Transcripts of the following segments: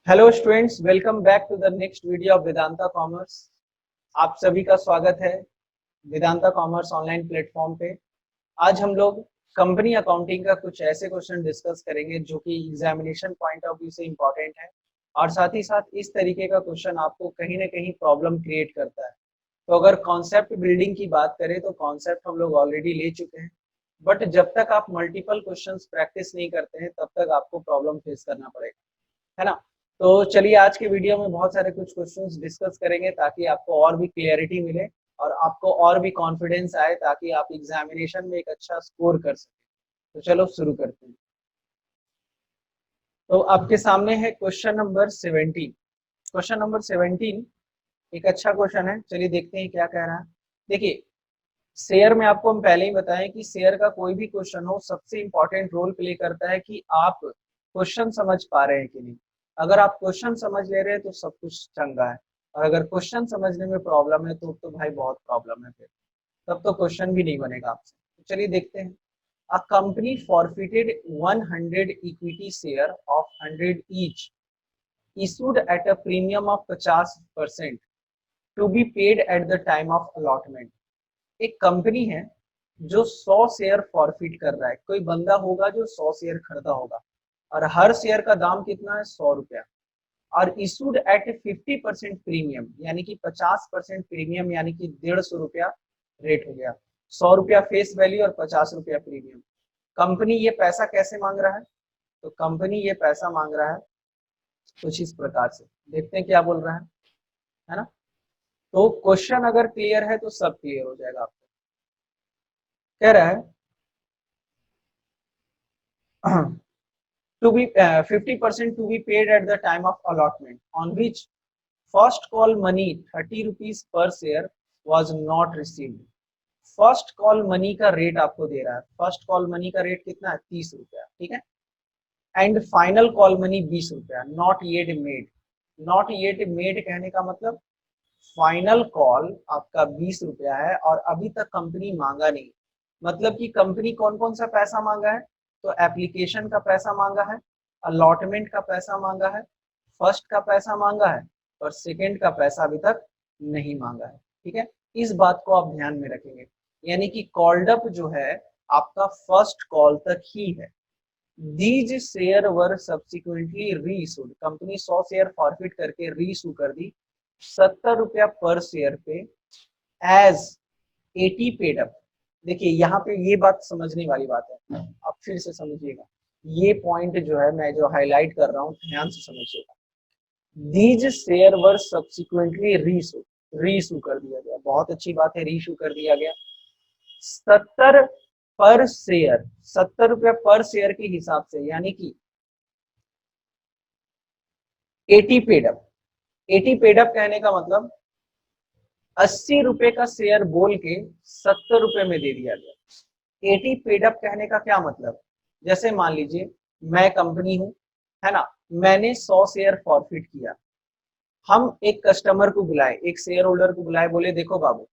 Hello students, welcome back to the next video of Vedanta Commerce. आप सभी का स्वागत है वेदांता कॉमर्स ऑनलाइन प्लेटफॉर्म पे। आज हम लोग कंपनी अकाउंटिंग का कुछ ऐसे क्वेश्चन डिस्कस करेंगे जो कि एग्जामिनेशन पॉइंट ऑफ व्यू से इम्पोर्टेंट है और साथ ही साथ इस तरीके का क्वेश्चन आपको कहीं ना कहीं प्रॉब्लम क्रिएट करता है। तो अगर कॉन्सेप्ट बिल्डिंग की बात करें तो कॉन्सेप्ट हम लोग ऑलरेडी ले चुके हैं, बट जब तक आप मल्टीपल क्वेश्चंस प्रैक्टिस नहीं करते हैं तब तक आपको प्रॉब्लम फेस करना पड़ेगा, है ना। तो चलिए आज के वीडियो में बहुत सारे कुछ क्वेश्चंस डिस्कस करेंगे ताकि आपको और भी क्लियरिटी मिले और आपको और भी कॉन्फिडेंस आए ताकि आप एग्जामिनेशन में एक अच्छा स्कोर कर सकें। तो चलो शुरू करते हैं। तो आपके सामने है क्वेश्चन नंबर 17। क्वेश्चन नंबर 17 एक अच्छा क्वेश्चन है, चलिए देखते हैं क्या कह रहा है। देखिए, शेयर में आपको हम पहले ही बताएं कि शेयर का कोई भी क्वेश्चन हो सबसे इंपॉर्टेंट रोल प्ले करता है कि आप क्वेश्चन समझ पा रहे हैं कि नहीं। अगर आप क्वेश्चन समझ ले रहे हैं तो सब कुछ चंगा है, और अगर क्वेश्चन समझने में प्रॉब्लम है तो भाई बहुत प्रॉब्लम है, फिर तब तो क्वेश्चन भी नहीं बनेगा आपसे। तो चलिए देखते हैं। A company forfeited 100 equity share of 100 each issued at a premium of 50% to be paid at the time of allotment। एक कंपनी है जो 100 शेयर फॉरफिट कर रहा है। कोई बंदा होगा जो 100 शेयर खरीदा होगा और हर शेयर का दाम कितना है, 100 रुपया, और इशूड एट 50% प्रीमियम, यानी कि 50% प्रीमियम, यानी कि 150 रुपया रेट हो गया। 100 रुपया फेस वैल्यू और 50 रुपया प्रीमियम। कंपनी ये पैसा कैसे मांग रहा है? तो कंपनी ये पैसा मांग रहा है कुछ इस प्रकार से, देखते हैं क्या बोल रहा है ना। तो क्वेश्चन अगर क्लियर है तो सब क्लियर हो जाएगा आपको। कह रहा है to be 50% to be paid at the time of allotment, on which first call money 30 rupees per share was not received। First call money का रेट आपको दे रहा है। फर्स्ट कॉल मनी का रेट कितना है, 30 रुपया, ठीक है। एंड फाइनल कॉल मनी 20 रुपया, not yet made. Not yet made कहने का मतलब फाइनल कॉल आपका 20 रुपया है और अभी तक कंपनी मांगा नहीं। मतलब कि कंपनी कौन कौन सा पैसा मांगा है? तो एप्लीकेशन का पैसा मांगा है, अलॉटमेंट का पैसा मांगा है, फर्स्ट का पैसा मांगा है और सेकंड का पैसा अभी तक नहीं मांगा है, ठीक है। इस बात को आप ध्यान में रखेंगे, यानी कि कॉल्ड अप जो है आपका फर्स्ट कॉल तक ही है। These share were subsequently reissued, company 100 share forfeit करके रीइशू कर दी 70 रुपया पर शेयर पे एज 80 पेड अप। देखिए यहाँ पे ये बात समझने वाली बात है, आप फिर से समझिएगा। ये पॉइंट जो है मैं जो हाईलाइट कर रहा हूँ ध्यान से समझिएगा। These share were subsequently reissue, reissue कर दिया गया, बहुत अच्छी बात है, रीइशू कर दिया गया 70 पर शेयर, 70 रुपया पर शेयर के हिसाब से, यानी कि 80 पेड अप। 80 पेड अप कहने का मतलब 80 रुपए का शेयर बोल के 70 रुपए में दे दिया गया। 80 पेड अप कहने का क्या मतलब, जैसे मान लीजिए मैं कंपनी हूं, है ना, मैंने 100 शेयर फॉरफिट किया। हम एक कस्टमर को बुलाए, एक शेयर होल्डर को बुलाए, बोले देखो बाबू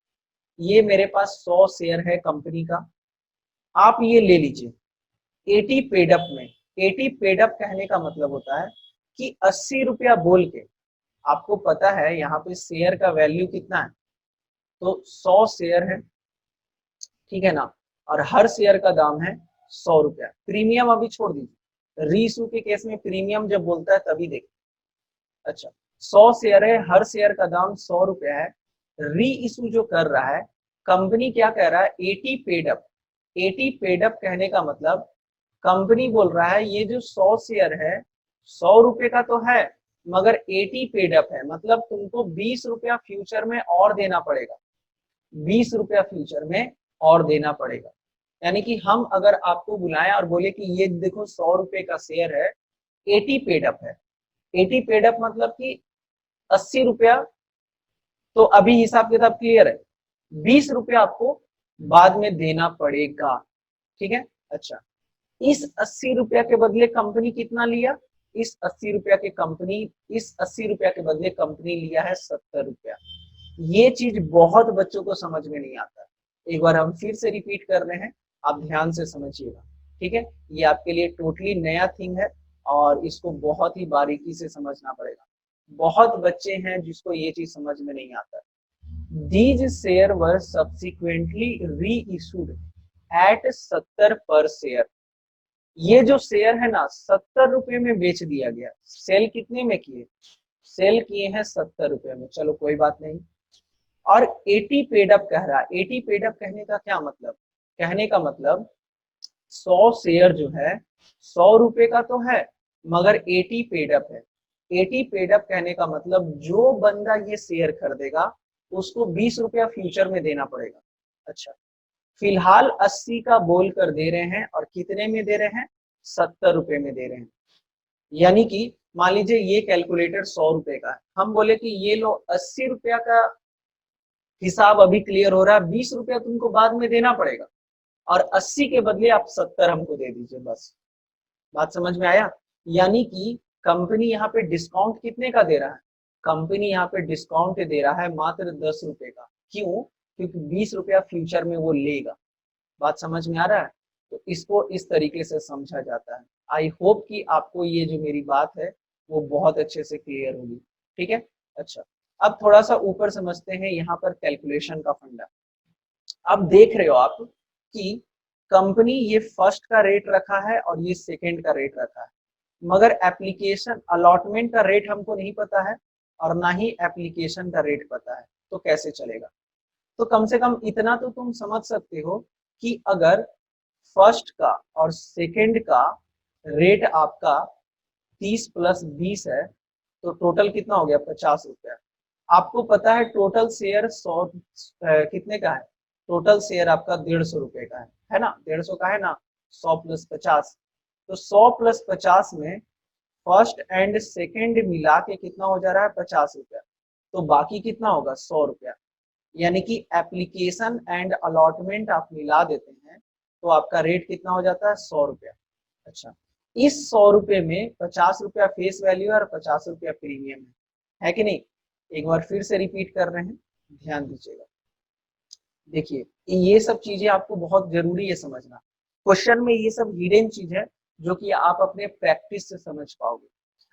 ये मेरे पास 100 शेयर है कंपनी का, आप ये ले लीजिए 80 पेड अप में। 80 पेड अप कहने का मतलब होता है कि 80 रुपया बोल के, आपको पता है यहाँ पे शेयर का वैल्यू कितना है, तो 100 शेयर है, ठीक है ना, और हर शेयर का दाम है 100 रुपया। प्रीमियम अभी छोड़ दीजिए, रीइशू के केस में प्रीमियम जब बोलता है तभी देखिए। अच्छा, 100 शेयर है, हर शेयर का दाम 100 रुपया है। री इशू जो कर रहा है कंपनी, क्या कह रहा है, 80 पेड अप। 80 पेड अप कहने का मतलब कंपनी बोल रहा है ये जो 100 शेयर है 100 रुपए का तो है, मगर 80 पेड अप है, मतलब तुमको 20 रुपया फ्यूचर में और देना पड़ेगा। 20 रुपया फ्यूचर में और देना पड़ेगा। यानी कि हम अगर आपको बुलाएं और बोले कि ये देखो 100 रुपए का शेयर है, 80 पेड अप है। 80 पेड अप मतलब कि 80 रुपया, तो अभी हिसाब किताब क्लियर है, 20 रुपया आपको बाद में देना पड़ेगा, ठीक है। अच्छा, इस 80 रुपया के बदले कंपनी कितना लिया? इस 80 रुपया के कंपनी, इस 80 रुपया के बदले कंपनी लिया है 70 रुपया। ये चीज बहुत बच्चों को समझ में नहीं आता। एक बार हम फिर से रिपीट कर रहे हैं, आप ध्यान से समझिएगा, ठीक है। ये आपके लिए टोटली नया थिंग है, और इसको बहुत ही बारीकी से समझना पड़ेगा। बहुत बच्चे हैं जिसको ये चीज समझ में नहीं आता। दीज शेयर वर सब्सिक्वेंटली री इशूड एट 70 पर शेयर। ये जो शेयर है ना 70 रुपए में बेच दिया गया। सेल कितने में किए? सेल किए हैं 70 रुपए में। चलो कोई बात नहीं। और 80 पेड अप कह रहा है। 80 पेड अप कहने का क्या मतलब? कहने का मतलब 100 शेयर जो है 100 रुपए का तो है, मगर 80 पेड अप है। 80 पेड अप कहने का मतलब जो बंदा ये शेयर खरीदेगा उसको 20 रुपया फ्यूचर में देना पड़ेगा। अच्छा, फिलहाल 80 का बोल कर दे रहे हैं और कितने में दे रहे हैं? 70 रुपए में दे रहे हैं। यानी कि मान लीजिए ये कैलकुलेटर 100 रुपए का है, हम बोले कि ये लो 80 रुपया का हिसाब अभी क्लियर हो रहा है, 20 रुपया तुमको बाद में देना पड़ेगा और 80 के बदले आप 70 हमको दे दीजिए बस। बात समझ में आया? यानी कि कंपनी यहाँ पे डिस्काउंट कितने का दे रहा है? कंपनी यहाँ पे डिस्काउंट दे रहा है मात्र 10 रुपए का। क्यों? क्योंकि 20 रुपया फ्यूचर में वो लेगा। बात समझ में आ रहा है? तो इसको इस तरीके से समझा जाता है। आई होप कि आपको ये जो मेरी बात है वो बहुत अच्छे से क्लियर होगी। ठीक है। अच्छा, अब थोड़ा सा ऊपर समझते हैं यहाँ पर कैलकुलेशन का फंडा। अब देख रहे हो आप कि कंपनी ये फर्स्ट का रेट रखा है और ये सेकंड का रेट रखा है, मगर एप्लीकेशन अलॉटमेंट का रेट हमको नहीं पता है और ना ही एप्लीकेशन का रेट पता है, तो कैसे चलेगा? तो कम से कम इतना तो तुम समझ सकते हो कि अगर फर्स्ट का और सेकंड का रेट आपका 30 प्लस 20 है तो टोटल कितना हो गया? 50 रुपया। आपको पता है टोटल शेयर 100 कितने का है? टोटल शेयर आपका 150 रुपए का है ना? 150 का है ना? 100 प्लस 50, तो 100 प्लस 50 में फर्स्ट एंड सेकंड मिला के कितना हो जा रहा है? 50 रुपया। तो बाकी कितना होगा? 100 रुपया। यानी कि एप्लीकेशन एंड अलॉटमेंट आप मिला देते हैं तो आपका रेट कितना हो जाता है? 100 रुपया। अच्छा, इस 100 रुपये में 50 रुपया फेस वैल्यू और 50 रुपया प्रीमियम है कि नहीं? एक बार फिर से रिपीट कर रहे हैं, ध्यान दीजिएगा। देखिए, ये सब चीजें आपको बहुत जरूरी है समझना। क्वेश्चन में ये सब हिडन चीज है जो कि आप अपने प्रैक्टिस से समझ पाओगे।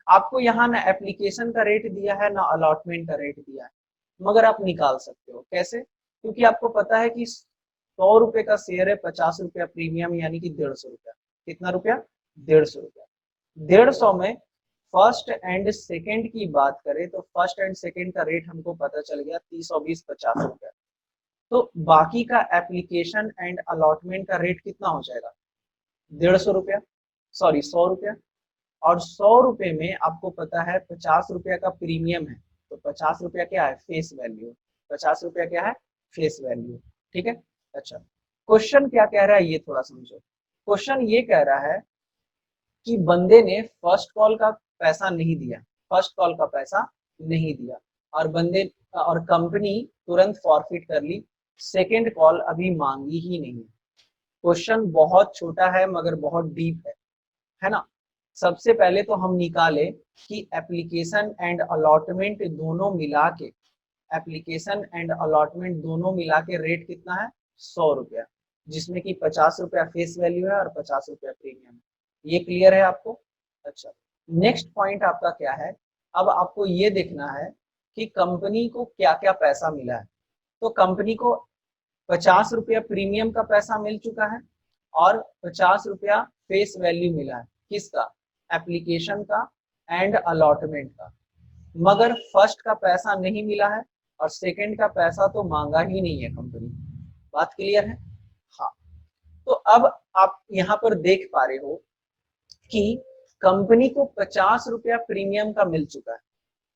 आपको यहाँ ना एप्लीकेशन का रेट दिया है ना अलॉटमेंट का रेट दिया है, मगर आप निकाल सकते हो। कैसे? क्योंकि आपको पता है कि 100 रुपए का शेयर है, 50 रुपया प्रीमियम, यानी कि 150 रुपया। कितना रुपया? 150 रुपया। 150 में फर्स्ट एंड सेकंड की बात करें तो फर्स्ट एंड सेकंड का रेट हमको पता चल गया 30 और 20 50 रुपया। तो बाकी का एप्लीकेशन एंड अलॉटमेंट का रेट कितना हो जाएगा? 150 रुपया, सॉरी 100 रुपया। और 100 रुपए में आपको पता है 50 रुपया का प्रीमियम है, तो 50 रुपया क्या है? Face value. 50 रुपया क्या है? Face value. ठीक है। अच्छा, क्वेश्चन क्या कह रहा है ये थोड़ा समझो। क्वेश्चन ये कह रहा है कि बंदे ने फर्स्ट कॉल का पैसा नहीं दिया, फर्स्ट कॉल का पैसा नहीं दिया, और बंदे और कंपनी तुरंत फॉरफिट कर ली, सेकंड कॉल अभी मांगी ही नहीं। क्वेश्चन बहुत छोटा है मगर बहुत डीप है ना? सबसे पहले तो हम निकाले कि एप्लीकेशन एंड अलॉटमेंट दोनों मिला के, एप्लीकेशन एंड अलॉटमेंट दोनों मिला के रेट कितना है? 100 रुपया, जिसमें कि 50 रुपया फेस वैल्यू है और 50 रुपया प्रीमियम है। ये क्लियर है आपको? अच्छा, नेक्स्ट पॉइंट आपका क्या है? अब आपको ये देखना है कि कंपनी को क्या क्या पैसा मिला है। तो कंपनी को 50 रुपया प्रीमियम का पैसा मिल चुका है और 50 रुपया फेस वैल्यू मिला है। किसका? एप्लीकेशन का एंड अलॉटमेंट का। मगर फर्स्ट का पैसा नहीं मिला है और सेकंड का पैसा तो मांगा ही नहीं है कंपनी। बात क्लियर है? हाँ। तो अब आप यहाँ पर देख पा रहे हो कि कंपनी को 50 रुपया प्रीमियम का मिल चुका है।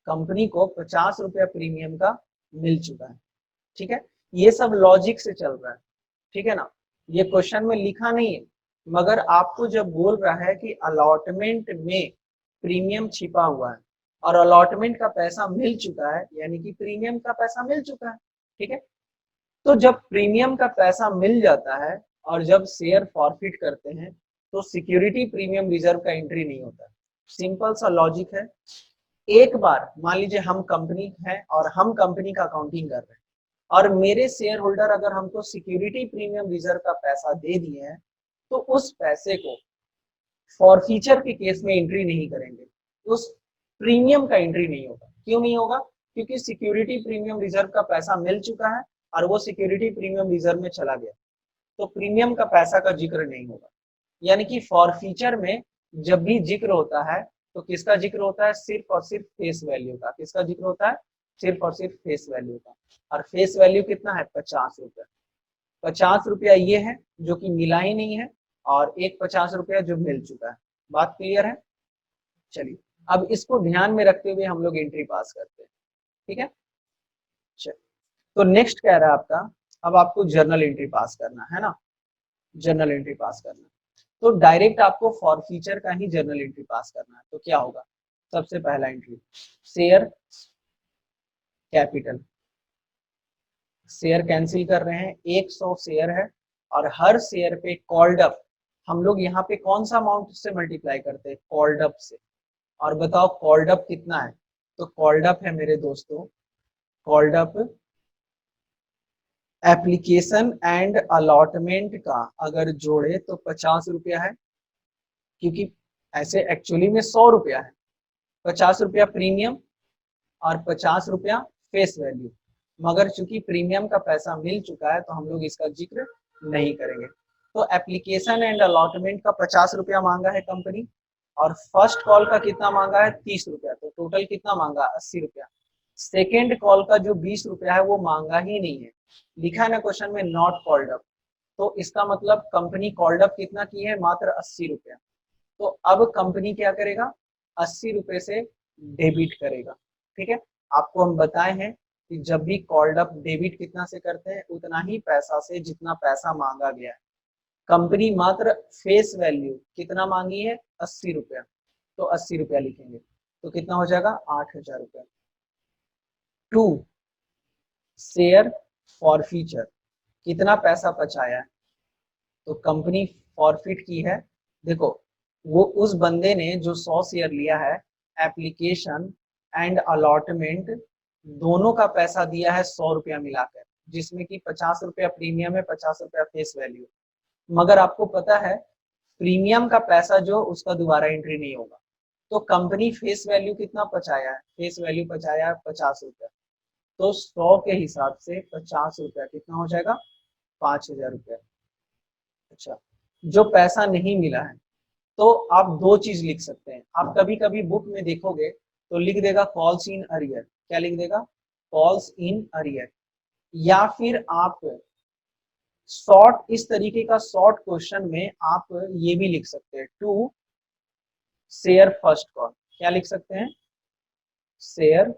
कंपनी को 50 रुपया प्रीमियम का मिल चुका है। ठीक है, ये सब लॉजिक से चल रहा है। ठीक है ना? ये क्वेश्चन में लिखा नहीं है, मगर आपको जब बोल रहा है कि अलॉटमेंट में प्रीमियम छिपा हुआ है और अलॉटमेंट का पैसा मिल चुका है, यानी कि प्रीमियम का पैसा मिल चुका है। ठीक है, तो जब प्रीमियम का पैसा मिल जाता है और जब शेयर फॉरफिट करते हैं तो सिक्योरिटी प्रीमियम रिजर्व का एंट्री नहीं होता। सिंपल सा लॉजिक है। एक बार मान लीजिए हम कंपनी है और हम कंपनी का अकाउंटिंग कर रहे हैं और मेरे शेयर होल्डर अगर हमको सिक्योरिटी प्रीमियम रिजर्व का पैसा दे दिए हैं तो उस पैसे को फॉरफीचर के केस में एंट्री नहीं करेंगे तो उस प्रीमियम का एंट्री नहीं होगा। क्यों नहीं होगा? क्योंकि सिक्योरिटी प्रीमियम रिजर्व का पैसा मिल चुका है और वो सिक्योरिटी प्रीमियम रिजर्व में चला गया, तो प्रीमियम का पैसा का जिक्र नहीं होगा। यानी कि फॉरफीचर में जब भी जिक्र होता है तो किसका जिक्र होता है? सिर्फ और सिर्फ फेस वैल्यू का। किसका जिक्र होता है? सिर्फ और सिर्फ फेस वैल्यू का। और फेस वैल्यू कितना है? 50 रुपया। 50 रुपया ये है जो कि मिला ही नहीं है, और एक 50 रुपया जो मिल चुका है। बात क्लियर है? चलिए, अब इसको ध्यान में रखते हुए हम लोग एंट्री पास करते हैं। ठीक है, चलिए। तो नेक्स्ट कह रहा है आपका, अब आपको जर्नल एंट्री पास करना है ना, जर्नल एंट्री पास करना। तो डायरेक्ट आपको फॉरफीचर का ही जर्नल एंट्री पास करना है। तो क्या होगा? सबसे पहला entry, share capital. Share cancel कर रहे हैं, 100 शेयर है और हर शेयर पे कॉल्ड अप, हम लोग यहाँ पे कौन सा अमाउंट से मल्टीप्लाई करते हैं? कॉल्ड अप से। और बताओ कॉल्ड अप कितना है? तो कॉल्ड अप है मेरे दोस्तों, called up application and allotment का अगर जोड़े तो 50 रुपया है, क्योंकि ऐसे एक्चुअली में 100 रुपया है। 50 रुपया प्रीमियम और 50 रुपया फेस वैल्यू, मगर चूंकि प्रीमियम का पैसा मिल चुका है तो हम लोग इसका जिक्र नहीं करेंगे। तो एप्लीकेशन एंड अलॉटमेंट का 50 रुपया मांगा है कंपनी, और फर्स्ट कॉल का कितना मांगा है? 30 रुपया। तो टोटल कितना मांगा? 80 रुपया। सेकेंड कॉल का जो 20 रुपया है वो मांगा ही नहीं है, लिखा है ना क्वेश्चन में नॉट कॉल्ड अप। तो इसका मतलब कंपनी कॉल्ड अप कितना की है? मात्र 80 रुपया। तो अब कंपनी क्या करेगा? 80 रुपए से डेबिट करेगा। ठीक है, आपको हम बताए हैं कि जब भी कॉल्ड अप डेबिट कितना से करते हैं? उतना ही पैसा से जितना पैसा मांगा गया है। कंपनी मात्र फेस वैल्यू कितना मांगी है? 80 रुपया। तो 80 रुपया लिखेंगे तो कितना हो जाएगा? 8000 रुपया। टू शेयर फॉरफीचर, कितना पैसा बचाया है? तो कंपनी फॉरफिट की है। देखो, वो उस बंदे ने जो 100 शेयर लिया है, एप्लीकेशन एंड अलॉटमेंट दोनों का पैसा दिया है 100 रुपया मिलाकर, जिसमें कि 50 रुपया प्रीमियम है, 50 रुपया फेस वैल्यू। मगर आपको पता है प्रीमियम का पैसा जो उसका दोबारा एंट्री नहीं होगा। तो कंपनी फेस वैल्यू कितना बचाया है? फेस वैल्यू बचाया है 50 रुपया। तो 100 के हिसाब से 50 रुपया कितना हो जाएगा? 5000 रुपया। अच्छा, जो पैसा नहीं मिला है तो आप दो चीज लिख सकते हैं। आप कभी कभी बुक में देखोगे तो लिख देगा कॉल्स इन अरियर। क्या लिख देगा? Calls in arrear. या फिर आप शॉर्ट, इस तरीके का शॉर्ट क्वेश्चन में आप ये भी लिख सकते हैं, टू शेयर फर्स्ट कॉल। क्या लिख सकते हैं? शेयर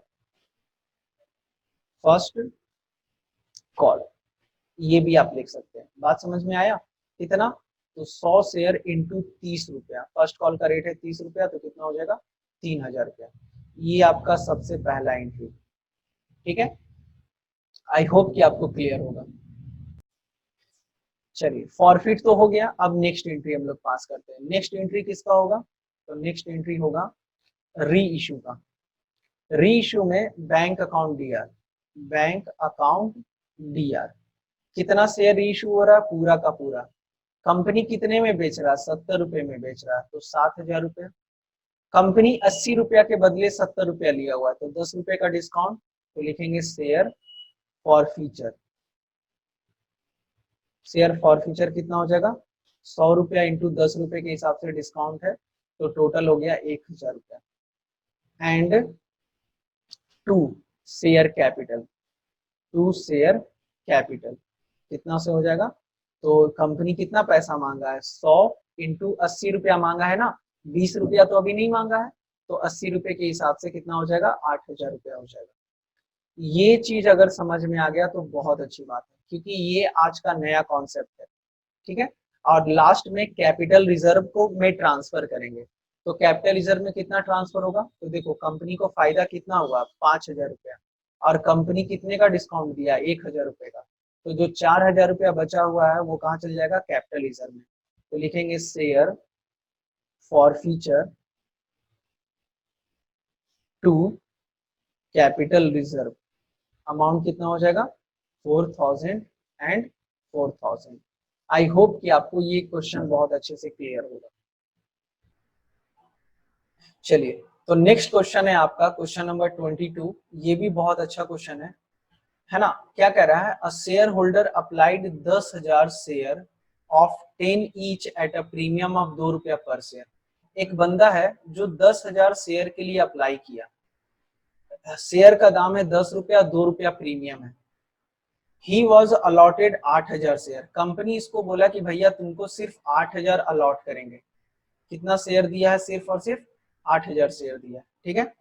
फर्स्ट कॉल, ये भी आप लिख सकते हैं। बात समझ में आया? कितना? तो 100 शेयर इंटू 30 रुपया। फर्स्ट कॉल का रेट है 30 रुपया, तो कितना हो जाएगा? 3000 रुपया। ये आपका सबसे पहला एंट्री। ठीक है, आई होप कि आपको क्लियर होगा। चलिए, फॉरफिट तो हो गया, अब नेक्स्ट एंट्री हम लोग पास करते हैं। नेक्स्ट एंट्री किसका होगा? तो नेक्स्ट एंट्री होगा री इशू का। री इशू में bank account DR, bank account DR, कितना शेयर री इशू हो रहा है? पूरा का पूरा। कंपनी कितने में बेच रहा है? 70 रुपए में बेच रहा है, तो 7000 रुपया। कंपनी 80 रुपया के बदले 70 रुपया लिया हुआ है, तो 10 रुपए का डिस्काउंट, तो लिखेंगे share for future. Share for future कितना हो जाएगा? 100 रुपया इंटू 10 रुपए के हिसाब से डिस्काउंट है, तो टोटल हो गया 1000 रुपया। And to share capital, to share capital कितना से हो जाएगा? तो कंपनी कितना पैसा मांगा है? 100 इंटू 80 रुपया मांगा है ना, 20 रुपया तो अभी नहीं मांगा है, तो 80 रुपए के हिसाब से कितना हो जाएगा? 8000 रुपया हो जाएगा। ये चीज अगर समझ में आ गया तो बहुत अच्छी बात है, क्योंकि ये आज का नया कॉन्सेप्ट है। ठीक है, और लास्ट में कैपिटल रिजर्व को में ट्रांसफर करेंगे। तो कैपिटल रिजर्व में कितना ट्रांसफर होगा? तो देखो, कंपनी को फायदा कितना हुआ? 5000 रुपया, और कंपनी कितने का डिस्काउंट दिया? 1000 रुपए का। तो जो 4000 रुपया बचा हुआ है वो कहाँ चल जाएगा? कैपिटल रिजर्व में। तो लिखेंगे share forfeiture to capital reserve. Amount कितना हो जाएगा? 4000 एंड 4000। आई होप कि आपको ये क्वेश्चन बहुत अच्छे से क्लियर होगा। चलिए, तो नेक्स्ट क्वेश्चन है आपका क्वेश्चन नंबर 22। ये भी बहुत अच्छा क्वेश्चन है ना। क्या कह रहा है, a share holder applied 10,000 share of 10 each at a premium of 2 रुपया पर शेयर। एक बंदा है जो 10,000 शेयर के लिए अप्लाई किया, शेयर का दाम है 10 रुपया, 2 रुपया प्रीमियम है। He was allotted 8,000 share. Company इसको बोला कि भैया तुमको सिर्फ 8,000 अलॉट करेंगे। कितना शेयर दिया है, सिर्फ और सिर्फ 8,000 शेयर दिया है, ठीक है।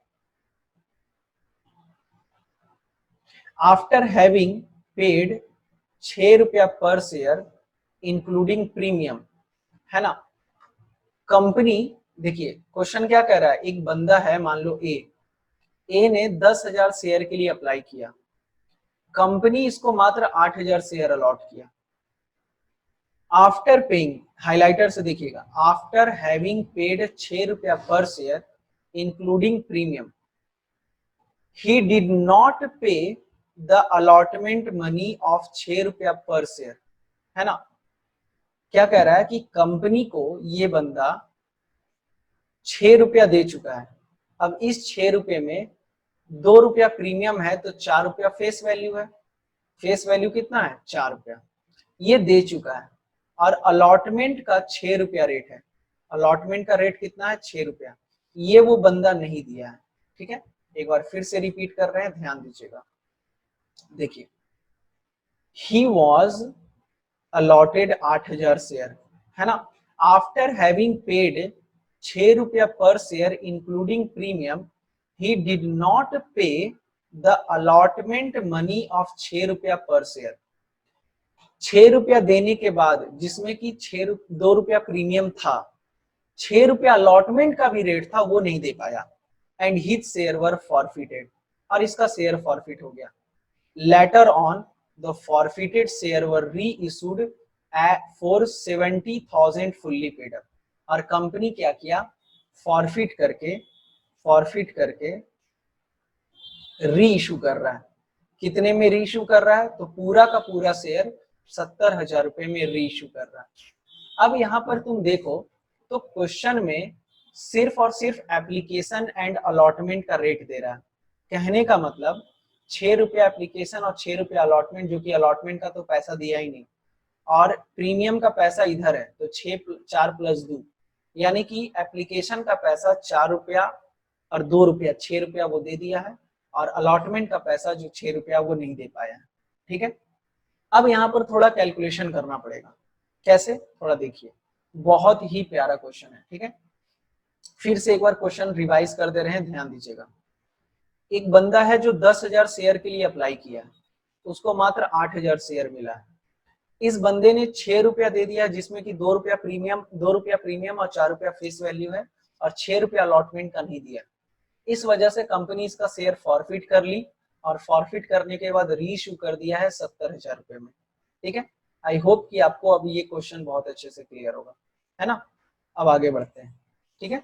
आफ्टर हैविंग पेड 6 रुपया पर शेयर इंक्लूडिंग प्रीमियम, है ना। कंपनी, देखिए क्वेश्चन क्या कह रहा है, एक बंदा है मान लो ए ने 10,000 शेयर के लिए अप्लाई किया, कंपनी इसको मात्र 8,000 शेयर अलॉट किया। आफ्टर पेइंग, हाइलाइटर से देखिएगा, आफ्टर हैविंग पेड 6 रुपया पर share including premium, he did not पे द अलॉटमेंट मनी ऑफ 6 रुपया पर शेयर, है ना। क्या कह रहा है कि कंपनी को ये बंदा 6 रुपया दे चुका है। अब इस 6 रुपये में 2 रुपया प्रीमियम है तो 4 रुपया फेस वैल्यू है। फेस वैल्यू कितना है, 4 रुपया। ये दे चुका है और अलॉटमेंट का 6 रुपया रेट है। अलॉटमेंट का रेट कितना है, 6 रुपया। ये वो बंदा नहीं दिया है, ठीक है। एक बार फिर से रिपीट कर रहे हैं, ध्यान दीजिएगा। देखिए, ही वॉज अलॉटेड 8,000 शेयर, है ना। आफ्टर हैविंग पेड 6 रुपया पर share including premium, he did not पे द अलॉटमेंट मनी ऑफ 6 रुपया पर शेयर। 6 रुपया देने के बाद, जिसमें कि 2 रुपया प्रीमियम था, 6 रुपया अलॉटमेंट का भी रेट था, वो नहीं दे पाया। And his share were forfeited, और इसका शेयर फॉरफिट हो गया। Later on the forfeited share were reissued for 70,000 fully paid up. और कंपनी क्या किया, फॉरफिट करके री इशू कर रहा है। कितने में री इशू कर रहा है, तो पूरा का पूरा शेयर 70,000 रुपए में री इशू कर रहा है। अब यहां पर तुम देखो तो क्वेश्चन में सिर्फ और सिर्फ एप्लीकेशन एंड अलॉटमेंट का रेट दे रहा है। कहने का मतलब 6 रुपया एप्लीकेशन और 6 रुपया अलॉटमेंट, जो कि अलॉटमेंट का तो पैसा दिया ही नहीं, और प्रीमियम का पैसा इधर है, तो 4 + 2, यानी कि एप्लीकेशन का पैसा 4 रुपया और 2 रुपया, 6 रुपया वो दे दिया है, और अलॉटमेंट का पैसा जो 6 रुपया वो नहीं दे पाया है, ठीक है। अब यहाँ पर थोड़ा कैलकुलेशन करना पड़ेगा। कैसे, थोड़ा देखिए, बहुत ही प्यारा क्वेश्चन है, ठीक है। फिर से एक बार क्वेश्चन रिवाइज कर दे रहे हैं, ध्यान दीजिएगा। एक बंदा है जो 10,000 शेयर के लिए अप्लाई किया है, तो उसको मात्र 8,000 शेयर मिला है। इस बंदे ने 6 रुपया दे दिया, जिसमें कि 2 रुपया प्रीमियम और 4 रुपया फेस वैल्यू है, और 6 रुपया अलॉटमेंट का नहीं दिया। इस वजह से कंपनी इसका शेयर फॉरफिट कर ली, और फॉरफिट करने के बाद री इशू कर दिया है 70,000 रुपए में, ठीक है। आई होप कि आपको अब ये क्वेश्चन बहुत अच्छे से क्लियर होगा, है ना। अब आगे बढ़ते हैं, ठीक है।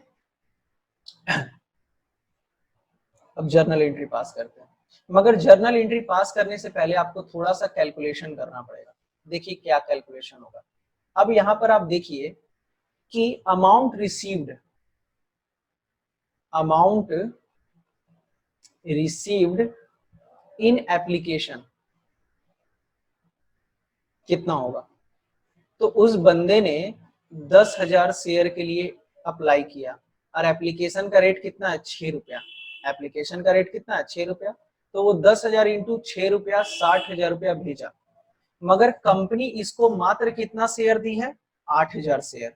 अब जर्नल एंट्री पास करते हैं, मगर जर्नल एंट्री पास करने से पहले आपको थोड़ा सा कैलकुलेशन करना पड़ेगा। देखिए क्या कैलकुलेशन होगा। अब यहां पर आप देखिए कि अमाउंट रिसीव्ड इन एप्लीकेशन कितना होगा। तो उस बंदे ने 10,000 शेयर के लिए अप्लाई किया, और एप्लीकेशन का रेट कितना है, 6 रुपया। एप्लीकेशन का रेट कितना है, 6 रुपया। तो वो 10,000 इंटू 6 रुपया, 60,000 रुपया भेजा, मगर कंपनी इसको मात्र कितना शेयर दी है, 8,000 शेयर।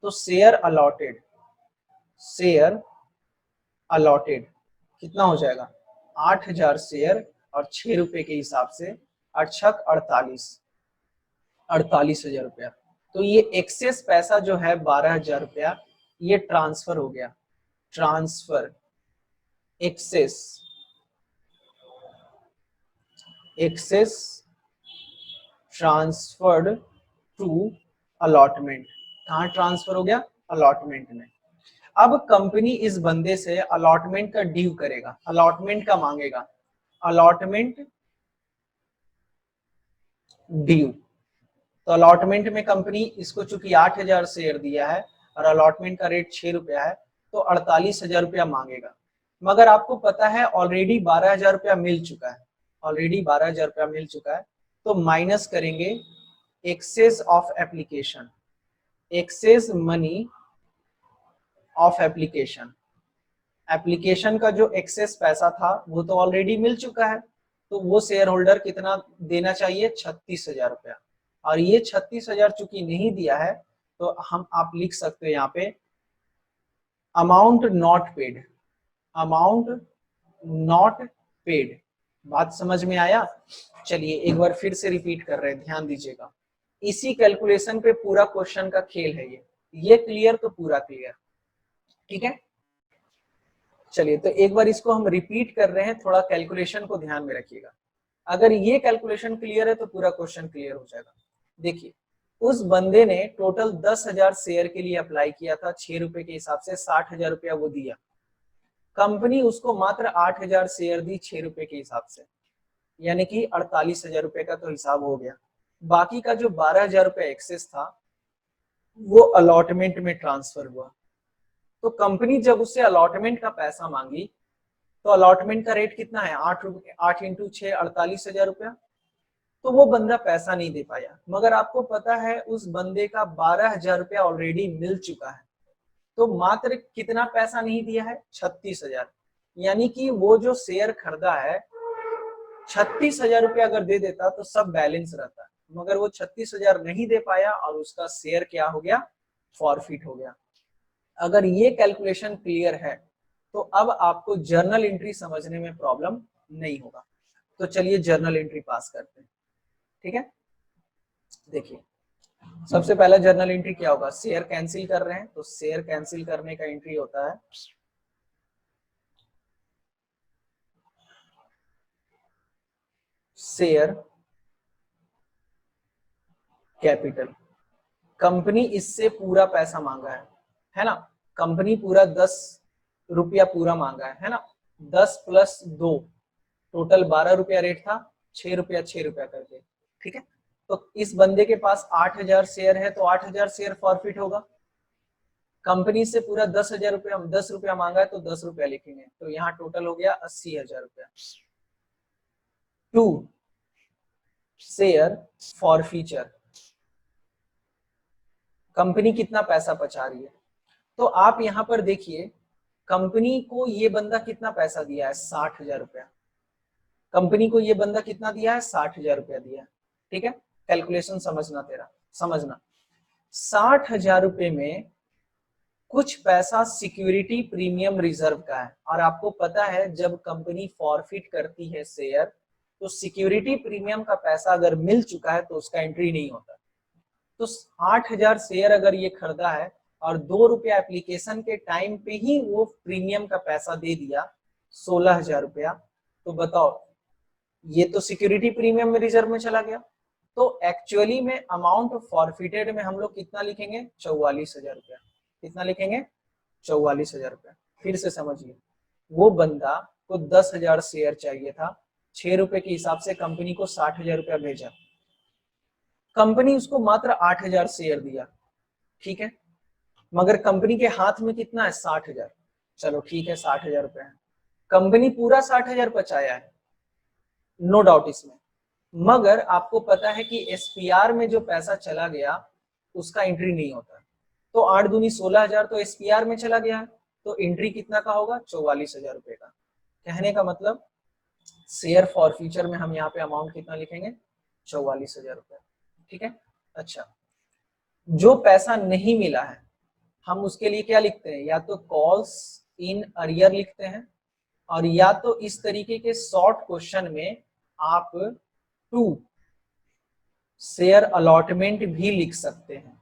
तो शेयर अलॉटेड कितना हो जाएगा, 8,000 शेयर, और 6 रुपए के हिसाब से 48,000 रुपया। तो ये एक्सेस पैसा जो है 12,000 रुपया, ये ट्रांसफर हो गया। Transfer excess transferred to allotment. कहाँ ट्रांसफर हो गया, अलॉटमेंट में। अब कंपनी इस बंदे से अलॉटमेंट का ड्यू करेगा, अलॉटमेंट का मांगेगा, अलॉटमेंट ड्यू। तो अलॉटमेंट में कंपनी इसको चूंकि 8,000 शेयर दिया है और अलॉटमेंट का रेट 6 रुपया है, तो 48,000 रुपया मांगेगा। मगर आपको पता है ऑलरेडी 12,000 रुपया मिल चुका है, ऑलरेडी 12,000 रुपया मिल चुका है, तो माइनस करेंगे excess of application, excess money of application. Application का जो एक्सेस पैसा था वो तो ऑलरेडी मिल चुका है, तो वो शेयर होल्डर कितना देना चाहिए, 36,000 रुपया। और ये 36,000 चूंकि नहीं दिया है तो हम आप लिख सकते हो यहाँ पे amount not paid, amount not paid. बात समझ में आया? चलिए एक बार फिर से रिपीट कर रहे हैं, ध्यान दीजिएगा। इसी कैलकुलेशन पे पूरा क्वेश्चन का खेल है ये क्लियर तो पूरा क्लियर, ठीक है। चलिए तो एक बार इसको हम रिपीट कर रहे हैं, थोड़ा कैलकुलेशन को ध्यान में रखिएगा। अगर ये कैलकुलेशन क्लियर है तो पूरा क्वेश्चन क्लियर हो जाएगा। देखिए उस बंदे ने टोटल 10,000 शेयर के लिए अप्लाई किया था, 6 रुपए के हिसाब से 60,000 रुपया वो दिया। कंपनी उसको मात्र 8,000 शेयर दी 6 रुपए के हिसाब से, यानी कि 48,000 रुपए का तो हिसाब हो गया। बाकी का जो 12,000 रुपया एक्सेस था वो अलॉटमेंट में ट्रांसफर हुआ। तो कंपनी जब उससे अलॉटमेंट का पैसा मांगी तो अलॉटमेंट का रेट कितना है, 8 रुपए, 8 इंटू 6 48,000 रुपया। तो वो बंदा पैसा नहीं दे पाया। मगर आपको पता है उस बंदे का 12,000 रुपया ऑलरेडी मिल चुका है, तो मात्र कितना पैसा नहीं दिया है, 36,000। यानी कि वो जो शेयर खरीदा है 36,000 रुपया अगर दे देता तो सब बैलेंस रहता, मगर वो 36,000 नहीं दे पाया और उसका शेयर क्या हो गया, फॉरफिट हो गया। अगर ये कैलकुलेशन क्लियर है तो अब आपको जर्नल एंट्री समझने में प्रॉब्लम नहीं होगा। तो चलिए जर्नल एंट्री पास करते हैं, ठीक है। देखिए सबसे पहला जर्नल एंट्री क्या होगा, शेयर कैंसिल कर रहे हैं तो शेयर कैंसिल करने का एंट्री होता है शेयर कैपिटल। कंपनी इससे पूरा पैसा मांगा है ना, कंपनी पूरा 10 रुपया पूरा मांगा है ना, 10 प्लस 2 टोटल 12 रुपया रेट था, 6 रुपया 6 रुपया करके, ठीक है। तो इस बंदे के पास 8,000 शेयर है तो 8,000 शेयर फॉरफिट होगा। कंपनी से पूरा 10,000 रुपया 10 रुपया मांगा है तो 10 रुपया लिखेंगे, तो यहाँ टोटल हो गया 80,000 रुपया। 2 शेयर फॉरफीचर, कंपनी कितना पैसा बचा रही है, तो आप यहाँ पर देखिए कंपनी को ये बंदा कितना पैसा दिया है, 60,000 रुपया। कंपनी को ये बंदा कितना दिया है, 60,000 रुपया दिया है, ठीक है। कैलकुलेशन समझना तेरा, समझना 60,000 रुपए में कुछ पैसा सिक्योरिटी प्रीमियम रिजर्व का है, और आपको पता है जब कंपनी फॉरफिट करती है शेयर तो सिक्योरिटी प्रीमियम का पैसा अगर मिल चुका है तो उसका एंट्री नहीं होता। तो 8,000 शेयर अगर ये खरीदा है और 2 रुपया एप्लीकेशन के टाइम पे ही वो प्रीमियम का पैसा दे दिया 16,000 रुपया, तो बताओ ये तो सिक्योरिटी प्रीमियम में रिजर्व में चला गया। तो एक्चुअली में अमाउंट फॉरफिटेड में हम लोग कितना लिखेंगे, 44,000 रुपया। कितना लिखेंगे, 44,000 रुपया। फिर से समझिए, वो बंदा को 10,000 शेयर चाहिए था, 6 रुपए के हिसाब से कंपनी को 60,000 रुपया भेजा, कंपनी उसको मात्र 8,000 शेयर दिया, ठीक है। मगर कंपनी के हाथ में कितना है, 60,000। चलो ठीक है 60,000 रुपया है, कंपनी पूरा 60,000 बचाया है, नो डाउट इसमें। मगर आपको पता है कि एसपीआर में जो पैसा चला गया उसका एंट्री नहीं होता, तो 8 दूनी 16,000 तो एसपीआर में चला गया, तो एंट्री कितना का होगा, 44,000 रुपए का। कहने का मतलब शेयर फॉरफीचर में हम यहाँ पे अमाउंट कितना लिखेंगे, 44,000 रुपए, ठीक है। अच्छा, जो पैसा नहीं मिला है हम उसके लिए क्या लिखते हैं, या तो कॉल्स इन अरियर लिखते हैं, और या तो इस तरीके के शॉर्ट क्वेश्चन में आप 2 शेयर अलॉटमेंट भी लिख सकते हैं,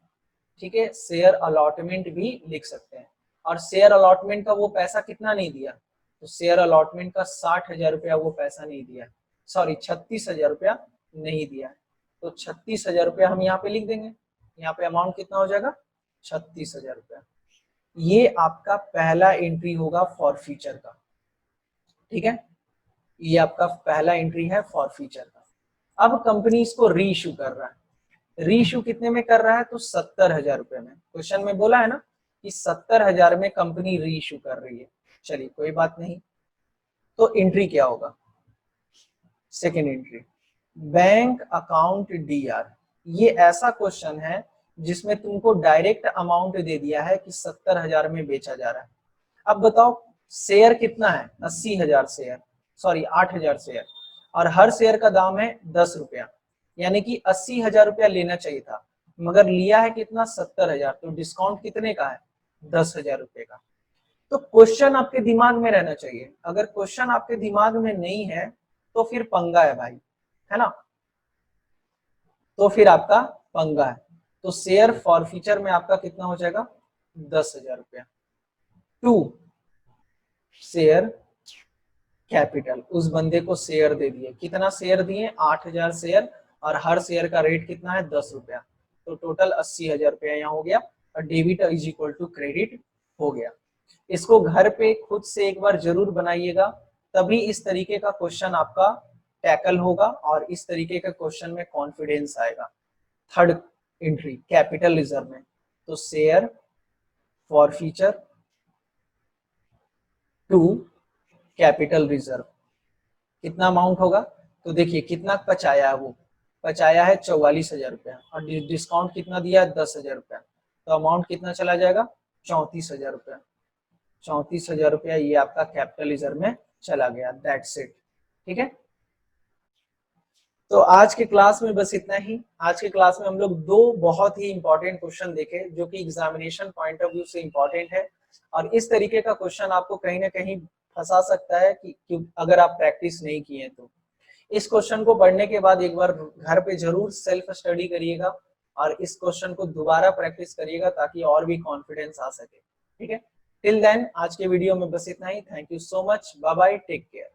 ठीक है। शेयर अलॉटमेंट भी लिख सकते हैं, और शेयर अलॉटमेंट का वो पैसा कितना नहीं दिया, तो शेयर अलॉटमेंट का 60,000 रुपया वो पैसा नहीं दिया, सॉरी 36,000 रुपया नहीं दिया है, तो 36,000 रुपया हम यहाँ पे लिख देंगे। यहाँ पे अमाउंट कितना हो जाएगा, 36,000 रुपया। ये आपका पहला एंट्री होगा फॉरफीचर का, ठीक है। ये आपका पहला एंट्री है फॉरफीचर का। अब कंपनी इसको री इशू कर रहा है, री इशू कितने में कर रहा है, तो 70,000 रुपए में। क्वेश्चन में बोला है ना कि 70,000 में कंपनी री इशू कर रही है। चलिए कोई बात नहीं, तो एंट्री क्या होगा, second entry bank account DR. ये ऐसा क्वेश्चन है जिसमें तुमको डायरेक्ट अमाउंट दे दिया है कि 70,000 में बेचा जा रहा है। अब बताओ शेयर कितना है, 80,000 शेयर, सॉरी 8,000 शेयर, और हर शेयर का दाम है 10 रुपया, यानी कि 80,000 रुपया लेना चाहिए था, मगर लिया है कितना, 70,000। तो डिस्काउंट कितने का है, 10,000 रुपये का। तो क्वेश्चन आपके दिमाग में रहना चाहिए, अगर क्वेश्चन आपके दिमाग में नहीं है तो फिर पंगा है भाई, है ना, तो फिर आपका पंगा है। तो शेयर फॉरफीचर में आपका कितना हो जाएगा, 10,000 रुपया। टू शेयर कैपिटल, उस बंदे को शेयर दे दिए, कितना शेयर दिए, 8,000 शेयर, और हर शेयर का रेट कितना है, 10 रुपया। तो टोटल 80,000 रुपया यहाँ हो गया, और debit is equal to credit हो गया। इसको घर पे खुद से एक बार जरूर बनाइएगा, तभी इस तरीके का क्वेश्चन आपका टैकल होगा और इस तरीके का क्वेश्चन में कॉन्फिडेंस आएगा। थर्ड एंट्री कैपिटल रिजर्व में, तो share forfeiture to capital reserve, कितना अमाउंट होगा, तो देखिए कितना बचाया है, वो बचाया है 44,000 रुपया, और डिस्काउंट कितना दिया है, 10,000 रुपया, तो अमाउंट कितना चला जाएगा, 34,000 रुपया। 34,000 रुपया ये आपका कैपिटल रिजर्व में चला गया, दैट्स इट। ठीक है, तो आज के क्लास में बस इतना ही। आज के क्लास में हम लोग दो बहुत ही इंपॉर्टेंट क्वेश्चन देखे जो कि एग्जामिनेशन पॉइंट ऑफ व्यू से इंपॉर्टेंट है, और इस तरीके का क्वेश्चन आपको कहीं ना कहीं फंसा सकता है कि अगर आप प्रैक्टिस नहीं किए तो। इस क्वेश्चन को पढ़ने के बाद एक बार घर पे जरूर सेल्फ स्टडी करिएगा और इस क्वेश्चन को दोबारा प्रैक्टिस करिएगा ताकि और भी कॉन्फिडेंस आ सके। ठीक है, टिल देन आज के वीडियो में बस इतना ही। Thank you so much, bye bye, take care.